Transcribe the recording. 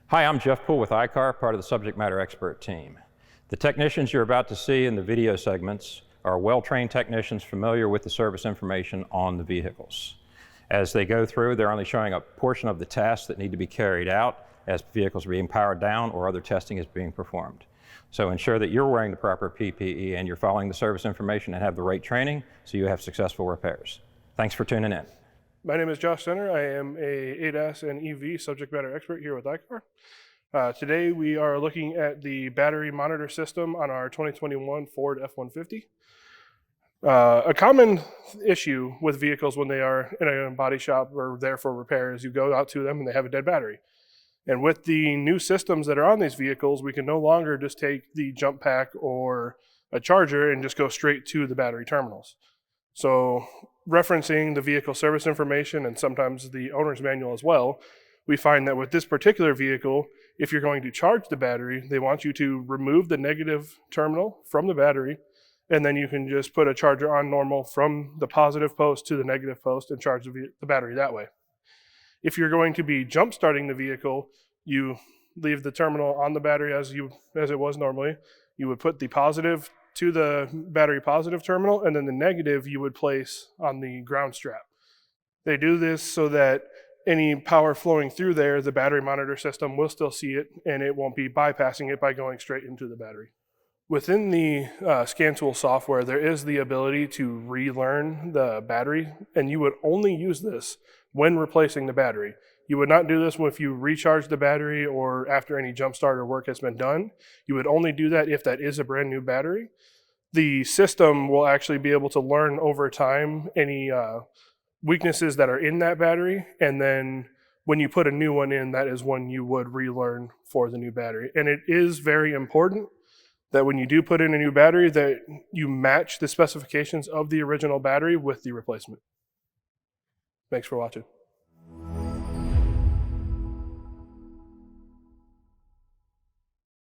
Hi, I'm Jeff Poole with iCar, part of the subject matter expert team. The technicians you're about to see in the video segments are well-trained technicians familiar with the service information on the vehicles. As they go through, they're only showing a portion of the tasks that need to be carried out as vehicles are being powered down or other testing is being performed. So ensure that you're wearing the proper PPE and you're following the service information and have the right training so you have successful repairs. Thanks for tuning in. My name is Josh Center. I am a ADAS and EV subject matter expert here with iCar. Today we are looking at the battery monitor system on our 2021 Ford F-150. A common issue with vehicles when they are in a body shop or there for repair is you go out to them and they have a dead battery. And with the new systems that are on these vehicles, we can no longer just take the jump pack or a charger and just go straight to the battery terminals. So referencing the vehicle service information and sometimes the owner's manual as well, we find that with this particular vehicle, if you're going to charge the battery, they want you to remove the negative terminal from the battery, and then you can just put a charger on normal from the positive post to the negative post and charge the battery that way. If you're going to be jump starting the vehicle, you leave the terminal on the battery as it was normally. You would put the positive to the battery positive terminal, and then the negative you would place on the ground strap. They do this so that any power flowing through there, the battery monitor system will still see it, and it won't be bypassing it by going straight into the battery. Within the ScanTool software, there is the ability to relearn the battery, and you would only use this when replacing the battery. You would not do this if you recharge the battery or after any jump starter work has been done. You would only do that if that is a brand new battery. The system will actually be able to learn over time any weaknesses that are in that battery, and then when you put a new one in, that is when you would relearn for the new battery. And it is very important that when you do put in a new battery that you match the specifications of the original battery with the replacement. Thanks for watching.